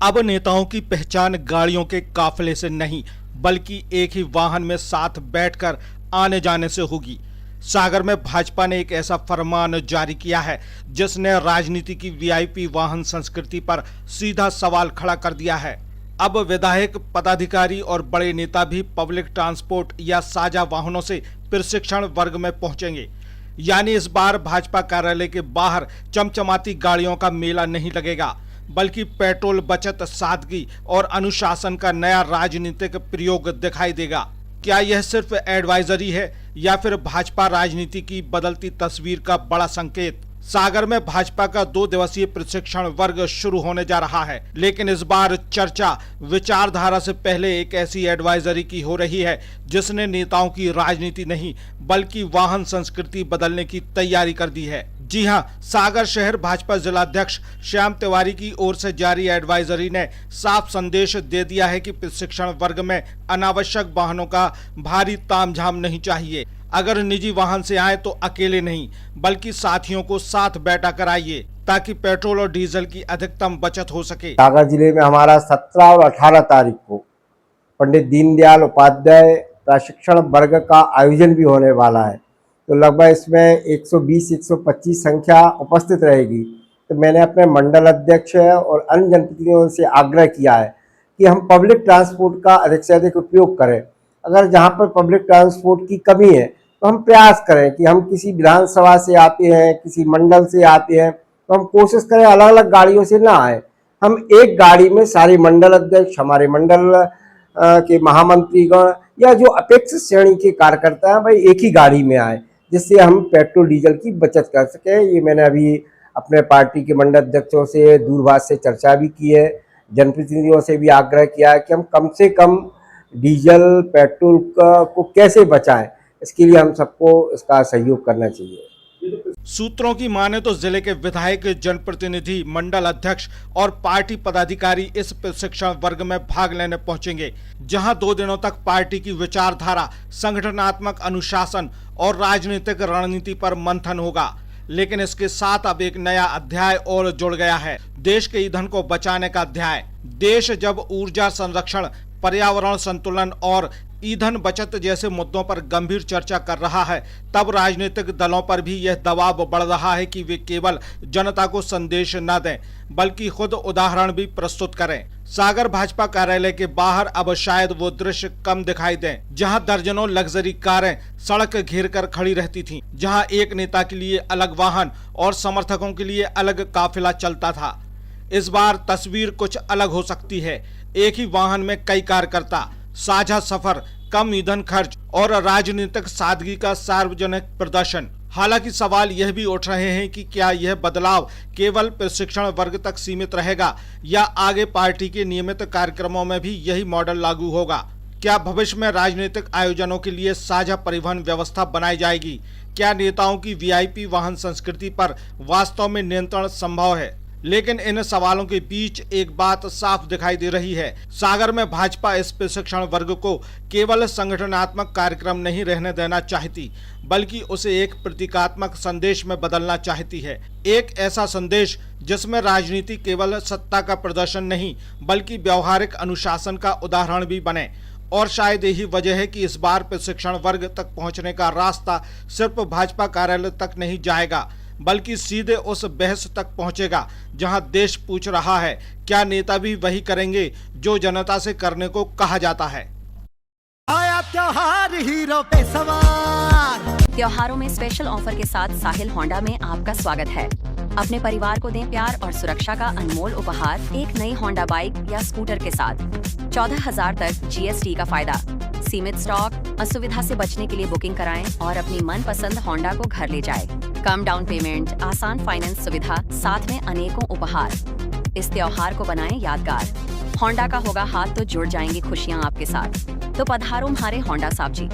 अब नेताओं की पहचान गाड़ियों के काफिले से नहीं बल्कि एक ही वाहन में साथ बैठकर आने जाने से होगी। सागर में भाजपा ने एक ऐसा फरमान जारी किया है जिसने राजनीति की वीआईपी वाहन संस्कृति पर सीधा सवाल खड़ा कर दिया है। अब विधायक, पदाधिकारी और बड़े नेता भी पब्लिक ट्रांसपोर्ट या साझा वाहनों से प्रशिक्षण वर्ग में पहुंचेंगे। यानी इस बार भाजपा कार्यालय के बाहर चमचमाती गाड़ियों का मेला नहीं लगेगा बल्कि पेट्रोल बचत, सादगी और अनुशासन का नया राजनीतिक प्रयोग दिखाई देगा। क्या यह सिर्फ एडवाइजरी है या फिर भाजपा राजनीति की बदलती तस्वीर का बड़ा संकेत? सागर में भाजपा का 2 दिवसीय प्रशिक्षण वर्ग शुरू होने जा रहा है, लेकिन इस बार चर्चा विचारधारा से पहले एक ऐसी एडवाइजरी की हो रही है जिसने नेताओं की राजनीति नहीं बल्कि वाहन संस्कृति बदलने की तैयारी कर दी है। जी हां, सागर शहर भाजपा जिलाध्यक्ष श्याम तिवारी की ओर से जारी एडवाइजरी ने साफ संदेश दे दिया है कि प्रशिक्षण वर्ग में अनावश्यक वाहनों का भारी तामझाम नहीं चाहिए। अगर निजी वाहन से आए तो अकेले नहीं बल्कि साथियों को साथ बैठा कर आइए ताकि पेट्रोल और डीजल की अधिकतम बचत हो सके। सागर जिले में हमारा 17 और 18 तारीख को पंडित दीनदयाल उपाध्याय प्रशिक्षण वर्ग का आयोजन भी होने वाला है। तो लगभग इसमें 120-125 संख्या उपस्थित रहेगी। तो मैंने अपने मंडल अध्यक्ष और अन्य जनप्रतिनिधियों से आग्रह किया है कि हम पब्लिक ट्रांसपोर्ट का अधिक से अधिक उपयोग करें। अगर जहां पर पब्लिक ट्रांसपोर्ट की कमी है तो हम प्रयास करें कि हम किसी विधानसभा से आते हैं, किसी मंडल से आते हैं, तो हम कोशिश करें अलग अलग गाड़ियों से ना आए। हम एक गाड़ी में सारे मंडल अध्यक्ष, हमारे मंडल के महामंत्रीगण या जो अपेक्षित श्रेणी के कार्यकर्ता हैं, भाई एक ही गाड़ी में आए जिससे हम पेट्रोल डीजल की बचत कर सकें। ये मैंने अभी अपने पार्टी के मंडल अध्यक्षों से दूरभाष से चर्चा भी की है, जनप्रतिनिधियों से भी आग्रह किया है कि हम कम से कम डीजल पेट्रोल को कैसे बचाएं। इसके लिए हम सबको इसका सहयोग करना चाहिए। सूत्रों की माने तो जिले के विधायक, जनप्रतिनिधि, मंडल अध्यक्ष और पार्टी पदाधिकारी इस प्रशिक्षण वर्ग में भाग लेने पहुंचेंगे, जहां 2 दिनों तक पार्टी की विचारधारा, संगठनात्मक अनुशासन और राजनीतिक रणनीति पर मंथन होगा। लेकिन इसके साथ अब एक नया अध्याय और जुड़ गया है, देश के ईंधन को बचाने का अध्याय। देश जब ऊर्जा संरक्षण, पर्यावरण संतुलन और ईंधन बचत जैसे मुद्दों पर गंभीर चर्चा कर रहा है, तब राजनीतिक दलों पर भी यह दबाव बढ़ रहा है कि वे केवल जनता को संदेश न दें बल्कि खुद उदाहरण भी प्रस्तुत करें। सागर भाजपा कार्यालय के बाहर अब शायद वो दृश्य कम दिखाई दें जहां दर्जनों लग्जरी कारें सड़क घेर कर खड़ी रहती थीं, जहां एक नेता के लिए अलग वाहन और समर्थकों के लिए अलग काफिला चलता था। इस बार तस्वीर कुछ अलग हो सकती है। एक ही वाहन में कई कार्यकर्ता, साझा सफर, कम ईंधन खर्च और राजनीतिक सादगी का सार्वजनिक प्रदर्शन। हालांकि सवाल यह भी उठ रहे हैं कि क्या यह बदलाव केवल प्रशिक्षण वर्ग तक सीमित रहेगा या आगे पार्टी के नियमित कार्यक्रमों में भी यही मॉडल लागू होगा? क्या भविष्य में राजनीतिक आयोजनों के लिए साझा परिवहन व्यवस्था बनाई जाएगी? क्या नेताओं की वीआईपी वाहन संस्कृति पर वास्तव में नियंत्रण संभव है? लेकिन इन सवालों के बीच एक बात साफ दिखाई दे रही है, सागर में भाजपा इस प्रशिक्षण वर्ग को केवल संगठनात्मक कार्यक्रम नहीं रहने देना चाहती बल्कि उसे एक प्रतीकात्मक संदेश में बदलना चाहती है। एक ऐसा संदेश जिसमें राजनीति केवल सत्ता का प्रदर्शन नहीं बल्कि व्यवहारिक अनुशासन का उदाहरण भी बने। और शायद यही वजह है कि इस बार प्रशिक्षण वर्ग तक पहुंचने का रास्ता सिर्फ भाजपा कार्यालय तक नहीं जाएगा बल्कि सीधे उस बहस तक पहुंचेगा जहां देश पूछ रहा है, क्या नेता भी वही करेंगे जो जनता से करने को कहा जाता है? आया त्योहार हीरो पे सवार। त्योहारों में स्पेशल ऑफर के साथ साहिल होंडा में आपका स्वागत है। अपने परिवार को दें प्यार और सुरक्षा का अनमोल उपहार एक नई होंडा बाइक या स्कूटर के साथ। 14,000 तक जीएसटी का फायदा। सीमित स्टॉक, असुविधा से बचने के लिए बुकिंग कराएं और अपनी मनपसंद होंडा को घर ले जाएं। कम डाउन पेमेंट, आसान फाइनेंस सुविधा, साथ में अनेकों उपहार। इस त्योहार को बनाएं यादगार। होंडा का होगा हाथ तो जुड़ जाएंगी खुशियां आपके साथ। तो पधारो हमारे होंडा साहब जी।